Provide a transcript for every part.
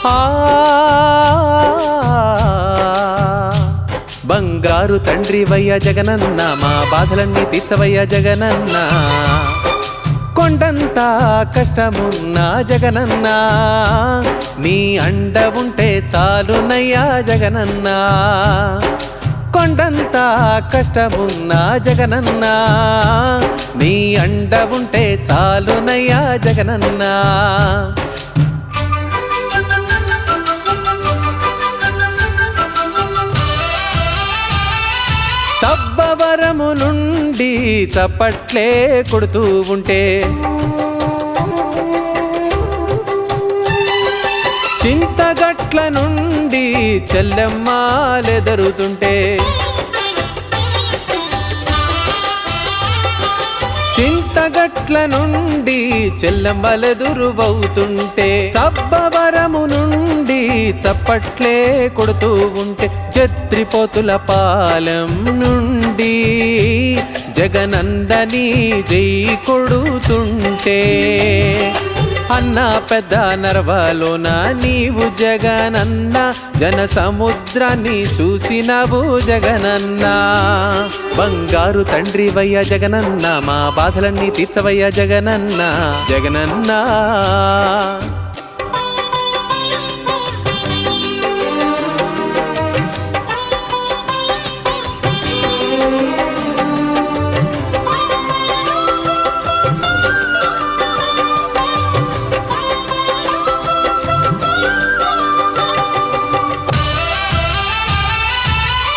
ఆ బంగారు తండ్రివయ్య జగనన్న మా బాధలన్నీ తీర్చవయ్య జగనన్న కొండంత కష్టమున్నా జగనన్న నీ అండ ఉంటే చాలునయ్యా జగనన్న కొండంత కష్టమున్నా జగనన్న నీ అండ ఉంటే చాలునయ్యా జగనన్న సబ్బవరము నుండి చప్పట్లే కొడుతూ ఉంటే చింతగట్ల నుండి చెల్లెమ్మాలెదరుతుంటే చింతగట్ల నుండి చెల్లెమ్మలెదురువవుతుంటే సబ్బవరము నుండి చప్పట్లే కొడుతూ ఉంటే జత్రిపోతుల పాలెం నుండి జగనందని జై కొడుతుంటే అన్న పెద్ద నర్వలోన నీవు జగనన్న జన సముద్రాన్ని చూసినవు జగనన్న బంగారు తండ్రివయ్య జగనన్న మా బాధలన్నీ తీర్చవయ్య జగనన్న జగనన్న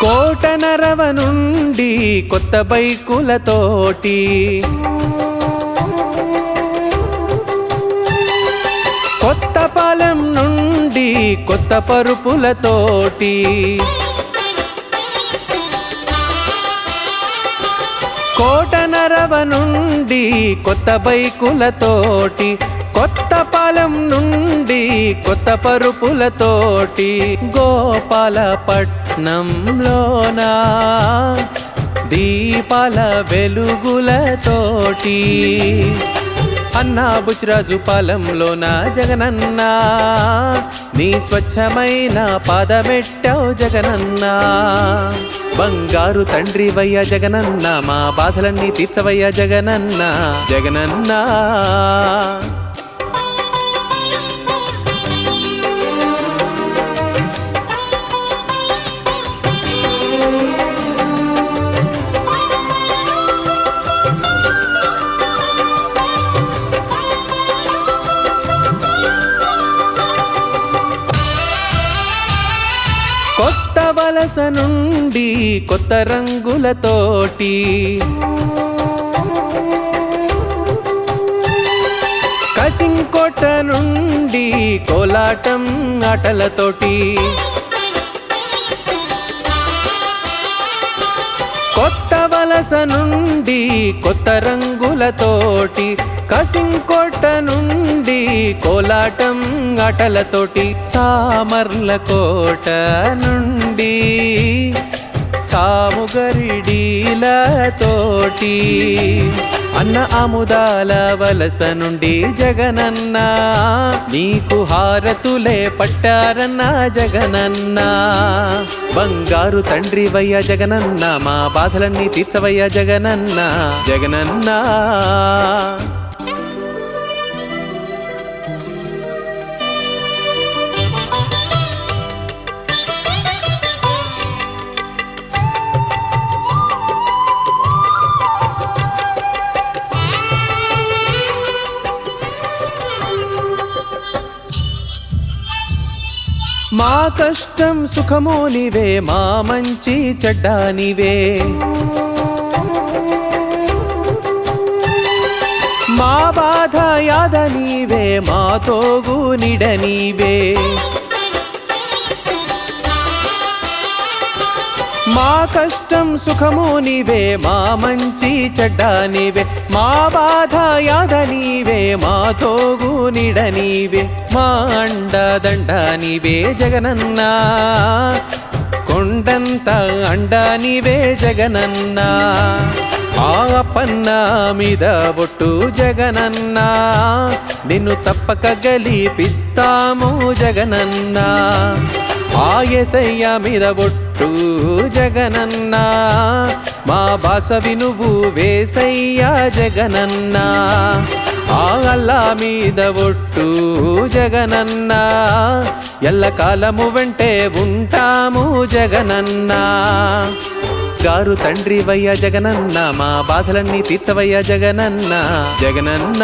కోటనరవ నుండి కొత్త బైకులతోటి కొత్తపాలెం నుండి కొత్త పరుపులతోటి కోటనరవ నుండి కొత్త బైకులతోటి కొత్తపాలెం నుండి కొత్త పరుపులతోటి గోపాలపట్నంలోన దీపాల వెలుగులతోటి అన్నా బుచ్చిరాజు పాలెంలోన జగనన్న నీ స్వచ్ఛమైన పాదమెట్టావు జగనన్న బంగారు తండ్రివయ్య జగనన్న మా బాధలన్నీ తీర్చవయ్య జగనన్న జగనన్న కొత్త వలస నుండి కొత్త రంగులతోటి కసింకోట నుండి కోలాటం ఆటలతోటి కొత్త వలస నుండి కొత్త రంగులతోటి కసింకోట నుండి కోలాటం ఆటలతోటి సామర్లకోట నుండి సాముగరిడీలతోటి అన్న ఆముదాల వలస నుండి జగనన్న నీకు హారతులే పట్టారన్న జగనన్న బంగారు తండ్రివయ్య జగనన్న మా బాధలన్నీ తీర్చవయ్య జగనన్న జగనన్న మా కష్టం సుఖము నీవే మా మంచి చెడ్డ నీవే మా బాధ యాద నీవే మా తోగు నిడ నీవే మా కష్టం సుఖము నీవే మా మంచి చెడ్డ నీవే మా బాధ యాద నీవే మా తోగు నిడ నీవే మా అండ దండ నీవే జగనన్న కొండంత అండ నీవే జగనన్న ఆ అప్పన్న మీద ఒట్టు జగనన్న, నిన్ను తప్పక గెలిపిస్తాము జగనన్న. ఆ యేసయ్య మీద ఒట్టు జగనన్న, మా బాస వినువు వేసయ్య జగనన్న. ఆ అల్లా మీద ఒట్టు జగనన్న, ఎల్లకాలము వెంటే ఉంటాము జగనన్న. గారు తండ్రి వయ్య జగనన్న, మా బాధలన్నీ తీర్చవయ్య జగనన్న. జగనన్న